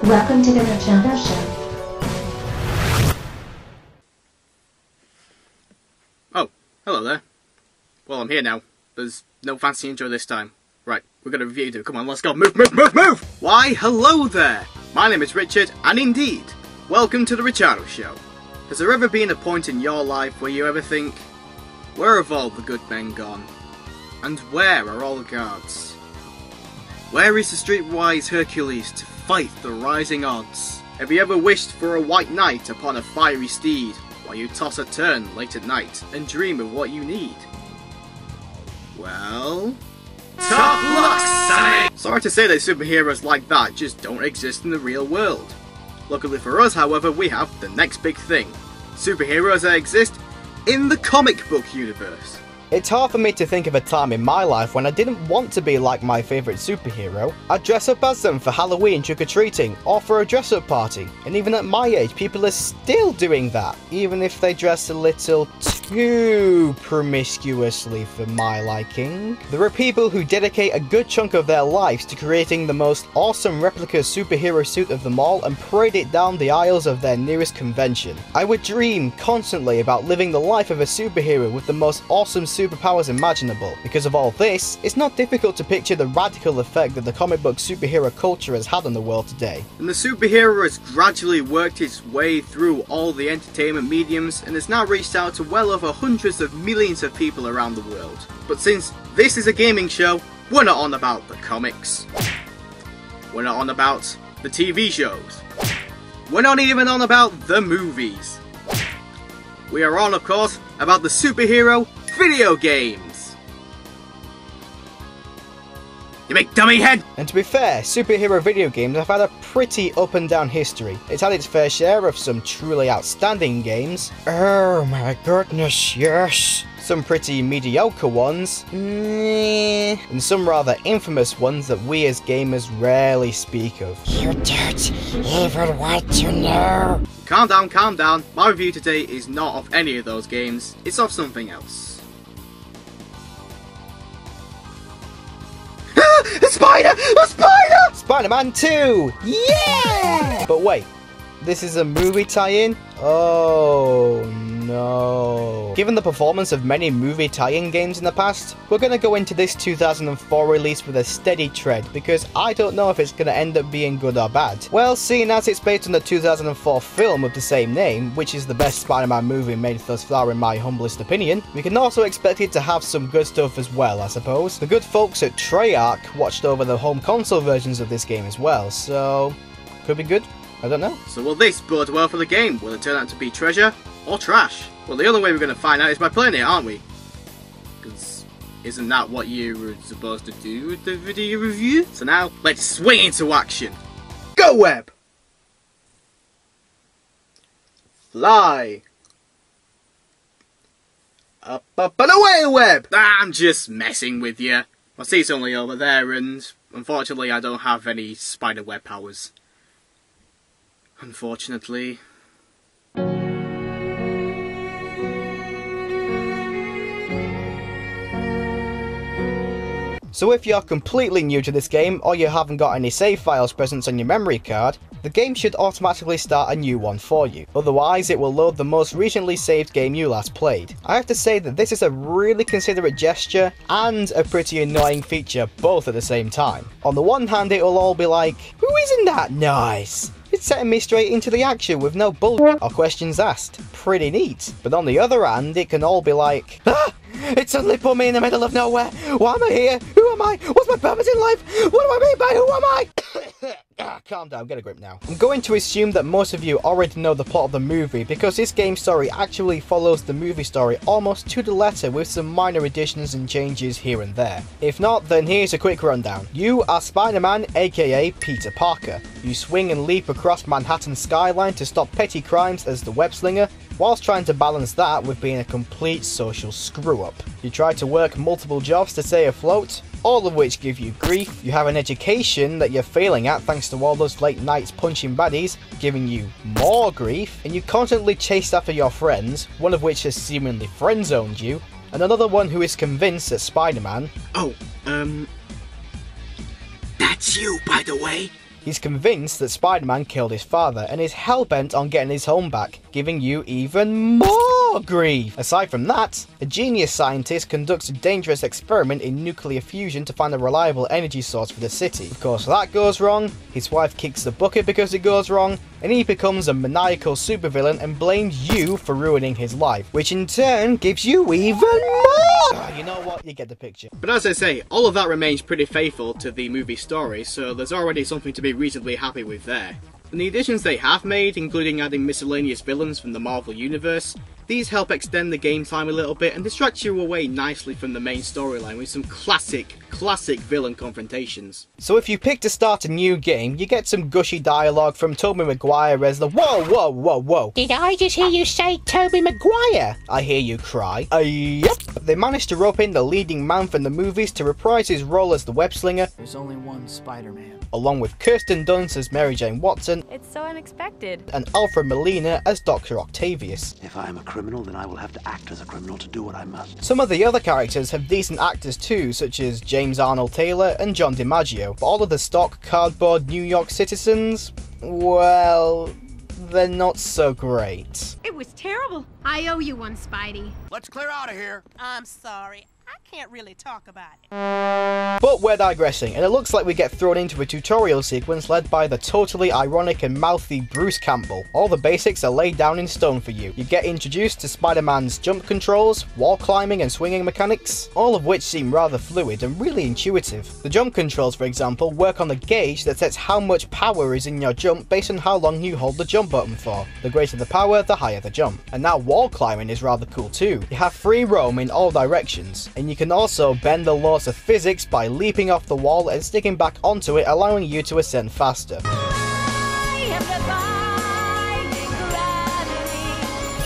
Welcome to the Richaado Show. Oh, hello there. Well, I'm here now. There's no fancy intro this time. Right, we're gonna review. Come on, let's go. Move, move, move, move! Why, hello there! My name is Richard, and indeed, welcome to The Richaado Show. Has there ever been a point in your life where you ever think, where have all the good men gone? And where are all the guards? Where is the streetwise Hercules to fight the rising odds? Have you ever wished for a white knight upon a fiery steed, while you toss a turn late at night and dream of what you need? Well, tough luck, Sonny! Sorry to say that superheroes like that just don't exist in the real world. Luckily for us, however, we have the next big thing. Superheroes that exist in the comic book universe. It's hard for me to think of a time in my life when I didn't want to be like my favourite superhero. I'd dress up as them for Halloween trick-or-treating, or for a dress-up party, and even at my age people are still doing that, even if they dress a little too promiscuously for my liking. There are people who dedicate a good chunk of their lives to creating the most awesome replica superhero suit of them all and parade it down the aisles of their nearest convention. I would dream constantly about living the life of a superhero with the most awesome superpowers imaginable. Because of all this, it's not difficult to picture the radical effect that the comic book superhero culture has had on the world today. And the superhero has gradually worked its way through all the entertainment mediums and has now reached out to well over hundreds of millions of people around the world. But since this is a gaming show, we're not on about the comics. We're not on about the TV shows. We're not even on about the movies. We are on, of course, about the superhero video games. You big dummy head! And to be fair, superhero video games have had a pretty up and down history. It's had its fair share of some truly outstanding games. Oh my goodness, yes! Some pretty mediocre ones, and some rather infamous ones that we as gamers rarely speak of. You don't even want to know. Calm down, calm down. My review today is not of any of those games, it's of something else. A spider! A spider! Spider-Man 2! Yeah! But wait, this is a movie tie-in? Oh no. Given the performance of many movie tie-in games in the past, we're gonna go into this 2004 release with a steady tread, because I don't know if it's gonna end up being good or bad. Well, seeing as it's based on the 2004 film of the same name, which is the best Spider-Man movie made thus far in my humblest opinion, we can also expect it to have some good stuff as well, I suppose. The good folks at Treyarch watched over the home console versions of this game as well, so could be good. I don't know. So will this bode well for the game? Will it turn out to be treasure or trash? Well, the only way we're going to find out is by playing it, aren't we? Because isn't that what you were supposed to do with the video review? So now, let's swing into action. Go, Web! Fly! Up, up, and away, Web! I'm just messing with you. My seat's only over there, and unfortunately I don't have any spider web powers. Unfortunately. So if you're completely new to this game, or you haven't got any save files present on your memory card, the game should automatically start a new one for you. Otherwise, it will load the most recently saved game you last played. I have to say that this is a really considerate gesture, and a pretty annoying feature, both at the same time. On the one hand, it will all be like, "Who isn't that nice?" It's setting me straight into the action with no bull or questions asked. Pretty neat. But on the other hand, it can all be like, "Ah! It suddenly put me in the middle of nowhere. Why am I here? Who am I? What's my purpose in life? What do I mean by who am I?" Calm down, get a grip now. I'm going to assume that most of you already know the plot of the movie, because this game's story actually follows the movie story almost to the letter, with some minor additions and changes here and there. If not, then here's a quick rundown. You are Spider-Man, aka Peter Parker. You swing and leap across Manhattan's skyline to stop petty crimes as the web slinger, whilst trying to balance that with being a complete social screw-up. You try to work multiple jobs to stay afloat, all of which give you grief. You have an education that you're failing at thanks to all those late nights punching baddies, giving you more grief, and you constantly chase after your friends, one of which has seemingly friend-zoned you, and another one who is convinced that Spider-Man... Oh, that's you, by the way. He's convinced that Spider-Man killed his father and is hell-bent on getting his home back, giving you even more grief. Aside from that, a genius scientist conducts a dangerous experiment in nuclear fusion to find a reliable energy source for the city. Of course, that goes wrong, his wife kicks the bucket because it goes wrong, and he becomes a maniacal supervillain and blames you for ruining his life, which in turn gives you even more! You know what? You get the picture. But as I say, all of that remains pretty faithful to the movie story, so there's already something to be reasonably happy with there. And the additions they have made, including adding miscellaneous villains from the Marvel Universe, these help extend the game time a little bit and distract you away nicely from the main storyline with some classic villain confrontations. So if you pick to start a new game, you get some gushy dialogue from Tobey Maguire as the whoa. Did I just hear you say Tobey Maguire? I hear you cry. Yep. They managed to rope in the leading man from the movies to reprise his role as the web slinger. There's only one Spider-Man. Along with Kirsten Dunst as Mary Jane Watson. It's so unexpected. And Alfred Molina as Dr. Octavius. If I am a criminal, then I will have to act as a criminal to do what I must. Some of the other characters have decent actors too, such as James Arnold Taylor and John DiMaggio. But all of the stock cardboard New York citizens, well, they're not so great. It was terrible. I owe you one, Spidey. Let's clear out of here. I'm sorry. I can't really talk about it. But we're digressing, and it looks like we get thrown into a tutorial sequence led by the totally ironic and mouthy Bruce Campbell. All the basics are laid down in stone for you. You get introduced to Spider-Man's jump controls, wall climbing and swinging mechanics, all of which seem rather fluid and really intuitive. The jump controls, for example, work on the gauge that sets how much power is in your jump based on how long you hold the jump button for. The greater the power, the higher the jump. And now wall climbing is rather cool too. You have free roam in all directions, and you can also bend the laws of physics by leaping off the wall and sticking back onto it, allowing you to ascend faster.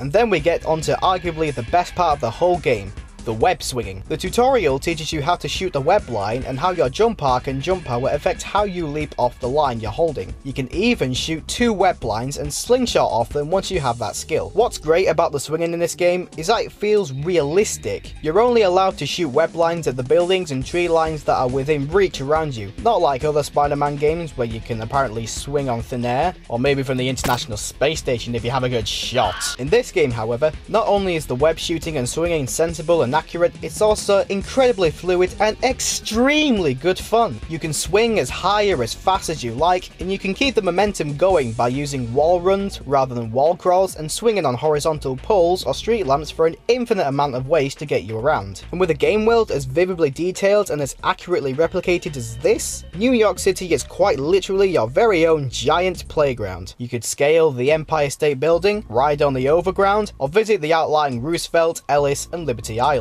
And then we get onto arguably the best part of the whole game, the web swinging. The tutorial teaches you how to shoot the web line and how your jump arc and jump power affect how you leap off the line you're holding. You can even shoot 2 web lines and slingshot off them once you have that skill. What's great about the swinging in this game is that it feels realistic. You're only allowed to shoot web lines at the buildings and tree lines that are within reach around you, not like other Spider-Man games where you can apparently swing on thin air, or maybe from the International Space Station if you have a good shot. In this game, however, not only is the web shooting and swinging sensible and accurate, it's also incredibly fluid and extremely good fun. You can swing as high or as fast as you like, and you can keep the momentum going by using wall runs rather than wall crawls and swinging on horizontal poles or street lamps for an infinite amount of ways to get you around. And with a game world as vividly detailed and as accurately replicated as this, New York City is quite literally your very own giant playground. You could scale the Empire State Building, ride on the Overground, or visit the outlying Roosevelt, Ellis, and Liberty Islands.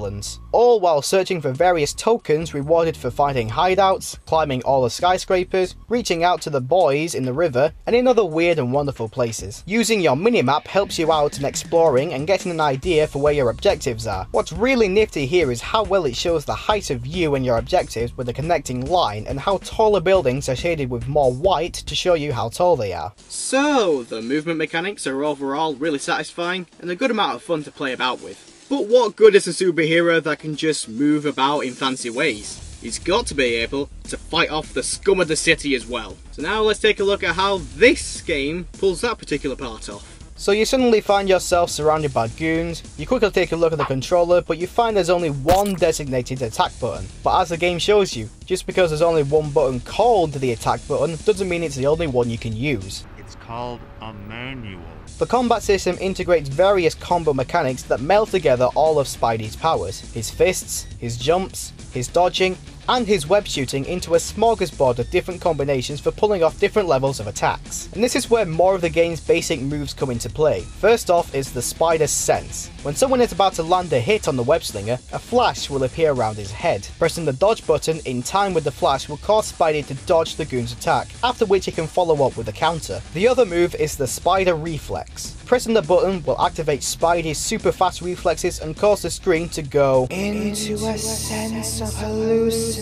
All while searching for various tokens rewarded for finding hideouts, climbing all the skyscrapers, reaching out to the boys in the river, and in other weird and wonderful places. Using your minimap helps you out in exploring and getting an idea for where your objectives are. What's really nifty here is how well it shows the height of you and your objectives with a connecting line, and how taller buildings are shaded with more white to show you how tall they are. So, the movement mechanics are overall really satisfying and a good amount of fun to play about with. But what good is a superhero that can just move about in fancy ways? He's got to be able to fight off the scum of the city as well. So now let's take a look at how this game pulls that particular part off. So you suddenly find yourself surrounded by goons, you quickly take a look at the controller, but you find there's only one designated attack button. But as the game shows you, just because there's only one button called the attack button doesn't mean it's the only one you can use. It's called a manual. The combat system integrates various combo mechanics that meld together all of Spidey's powers, his fists, his jumps, his dodging, and his web shooting into a smorgasbord of different combinations for pulling off different levels of attacks. And this is where more of the game's basic moves come into play. First off is the Spider Sense. When someone is about to land a hit on the web slinger, a flash will appear around his head. Pressing the dodge button in time with the flash will cause Spidey to dodge the goon's attack, after which he can follow up with a counter. The other move is the Spider Reflex. Pressing the button will activate Spidey's super fast reflexes and cause the screen to go into a sense of hallucination.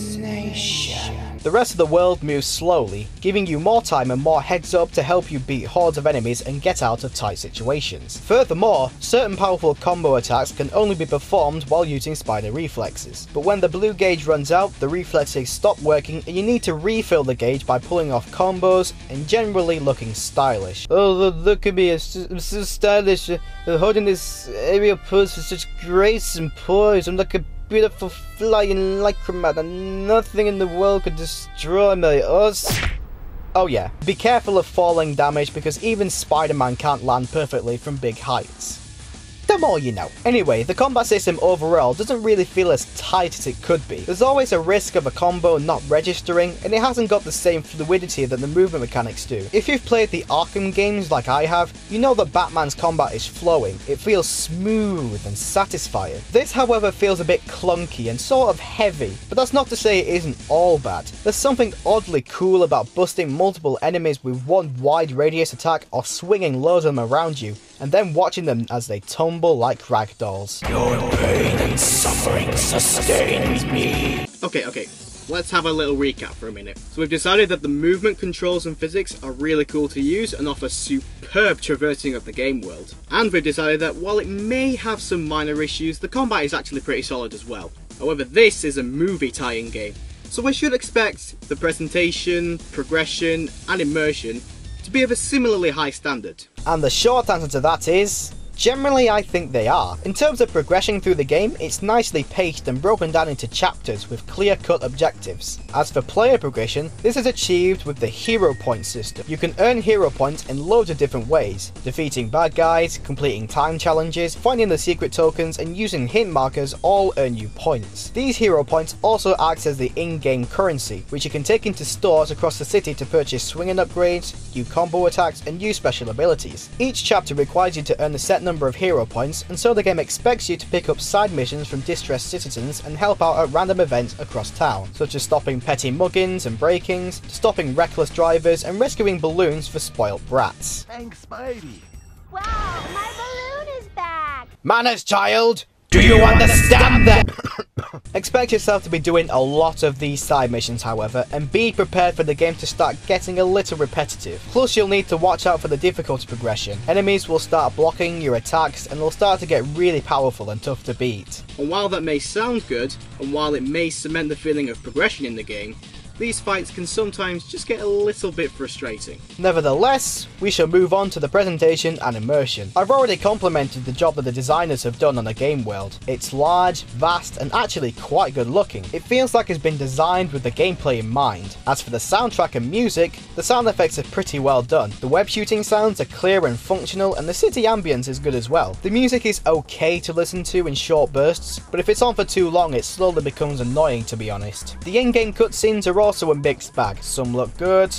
The rest of the world moves slowly, giving you more time and more heads up to help you beat hordes of enemies and get out of tight situations. Furthermore, certain powerful combo attacks can only be performed while using spider reflexes. But when the blue gauge runs out, the reflexes stop working and you need to refill the gauge by pulling off combos and generally looking stylish. Oh, look at me, I'm so stylish, holding this aerial pose with such grace and poise. I'm like a beautiful flying lycra man and nothing in the world could destroy my us. Oh yeah, be careful of falling damage because even Spider-Man can't land perfectly from big heights. The more you know. Anyway, the combat system overall doesn't really feel as tight as it could be. There's always a risk of a combo not registering, and it hasn't got the same fluidity that the movement mechanics do. If you've played the Arkham games like I have, you know that Batman's combat is flowing. It feels smooth and satisfying. This, however, feels a bit clunky and sort of heavy, but that's not to say it isn't all bad. There's something oddly cool about busting multiple enemies with one wide radius attack or swinging loads of them around you, and then watching them as they tumble like ragdolls. Your pain and suffering sustains me. Okay, let's have a little recap for a minute. So we've decided that the movement controls and physics are really cool to use and offer superb traversing of the game world. And we've decided that while it may have some minor issues, the combat is actually pretty solid as well. However, this is a movie tie-in game, so we should expect the presentation, progression and immersion to be of a similarly high standard. And the short answer to that is, generally I think they are. In terms of progression through the game, it's nicely paced and broken down into chapters with clear-cut objectives. As for player progression, this is achieved with the hero point system. You can earn hero points in loads of different ways, defeating bad guys, completing time challenges, finding the secret tokens and using hint markers all earn you points. These hero points also act as the in-game currency, which you can take into stores across the city to purchase swinging upgrades, new combo attacks and new special abilities. Each chapter requires you to earn a set number of hero points, and so the game expects you to pick up side missions from distressed citizens and help out at random events across town, such as stopping petty muggings and break-ins, stopping reckless drivers and rescuing balloons for spoilt brats. Thanks, Spidey. Wow, my balloon is back! Manners, child! Do you understand that? Expect yourself to be doing a lot of these side missions, however, and be prepared for the game to start getting a little repetitive. Plus, you'll need to watch out for the difficulty progression. Enemies will start blocking your attacks and they'll start to get really powerful and tough to beat. And while that may sound good, and while it may cement the feeling of progression in the game, these fights can sometimes just get a little bit frustrating. Nevertheless, we shall move on to the presentation and immersion. I've already complimented the job that the designers have done on the game world. It's large, vast, and actually quite good looking. It feels like it's been designed with the gameplay in mind. As for the soundtrack and music, the sound effects are pretty well done. The web shooting sounds are clear and functional, and the city ambience is good as well. The music is okay to listen to in short bursts, but if it's on for too long it slowly becomes annoying, to be honest. The in-game cutscenes are also a mixed bag. Some look good,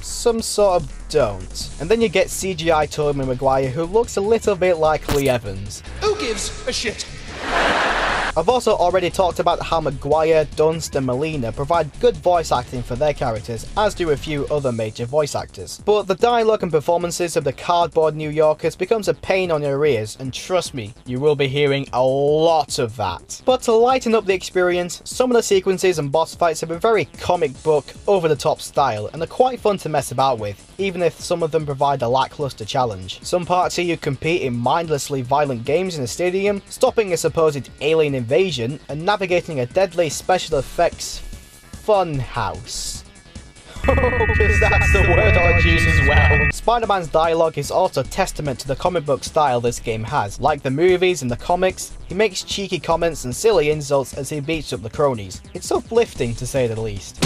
some sort of don't. And then you get CGI Tobey Maguire who looks a little bit like Lee Evans. Who gives a shit? I've also already talked about how Maguire, Dunst and Molina provide good voice acting for their characters, as do a few other major voice actors. But the dialogue and performances of the cardboard New Yorkers becomes a pain on your ears, and trust me, you will be hearing a lot of that. But to lighten up the experience, some of the sequences and boss fights have a very comic book, over-the-top style, and are quite fun to mess about with, even if some of them provide a lackluster challenge. Some parts see you compete in mindlessly violent games in a stadium, stopping a supposed alien invasion, and navigating a deadly special effects fun house. Because that's the word I'd use as well. Spider-Man's dialogue is also testament to the comic book style this game has. Like the movies and the comics, he makes cheeky comments and silly insults as he beats up the cronies. It's uplifting to say the least.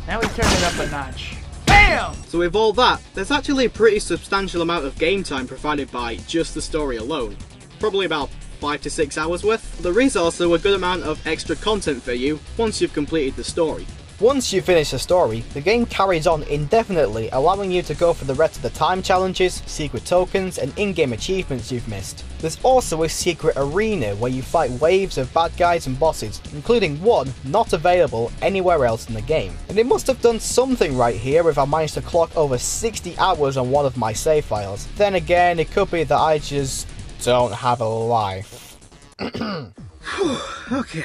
Now we turn it up a notch. Bam! So with all that, there's actually a pretty substantial amount of game time provided by just the story alone. Probably about 5 to 6 hours worth. There is also a good amount of extra content for you once you've completed the story. Once you finish the story, the game carries on indefinitely, allowing you to go for the rest of the time challenges, secret tokens, and in-game achievements you've missed. There's also a secret arena where you fight waves of bad guys and bosses, including one not available anywhere else in the game. And it must have done something right here if I managed to clock over 60 hours on one of my save files. Then again, it could be that I just don't have a life. Okay.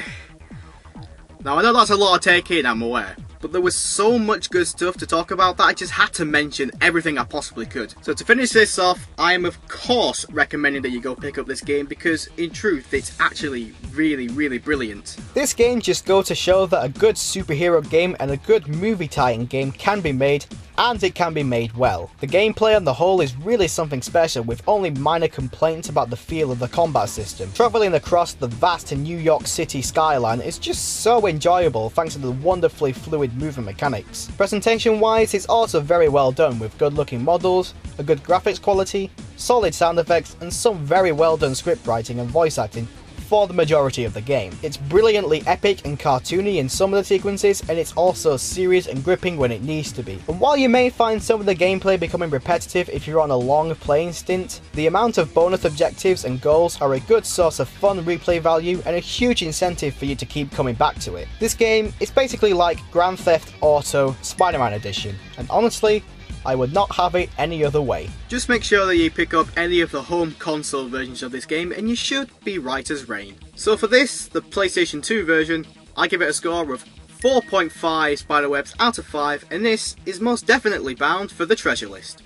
Now I know that's a lot to take in, I'm aware, but there was so much good stuff to talk about that I just had to mention everything I possibly could. So to finish this off, I am of course recommending that you go pick up this game because in truth it's actually really brilliant. This game just goes to show that a good superhero game and a good movie tie-in game can be made, and it can be made well. The gameplay on the whole is really something special, with only minor complaints about the feel of the combat system. Travelling across the vast New York City skyline is just so enjoyable thanks to the wonderfully fluid movement mechanics. Presentation wise, it's also very well done with good looking models, a good graphics quality, solid sound effects, and some very well done script writing and voice acting for the majority of the game. It's brilliantly epic and cartoony in some of the sequences, and it's also serious and gripping when it needs to be. And while you may find some of the gameplay becoming repetitive if you're on a long playing stint, the amount of bonus objectives and goals are a good source of fun replay value and a huge incentive for you to keep coming back to it. This game is basically like Grand Theft Auto Spiderman Edition, and honestly, I would not have it any other way. Just make sure that you pick up any of the home console versions of this game and you should be right as rain. So for this, the PlayStation 2 version, I give it a score of 4.5 spiderwebs out of 5, and this is most definitely bound for the treasure list.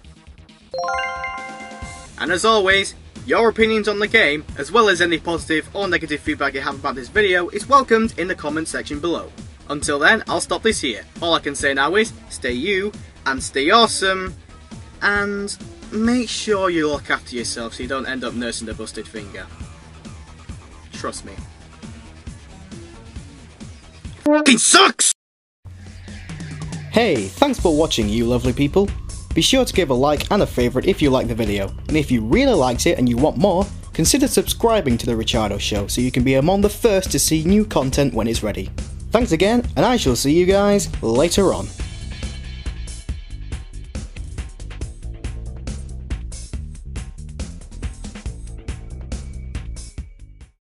And as always, your opinions on the game, as well as any positive or negative feedback you have about this video, is welcomed in the comment section below. Until then, I'll stop this here. All I can say now is, stay you, and stay awesome, and make sure you look after yourself so you don't end up nursing a busted finger. Trust me. Fucking sucks! Hey, thanks for watching, you lovely people. Be sure to give a like and a favourite if you liked the video, and if you really liked it and you want more, consider subscribing to The Richaado Show so you can be among the first to see new content when it's ready. Thanks again, and I shall see you guys later on.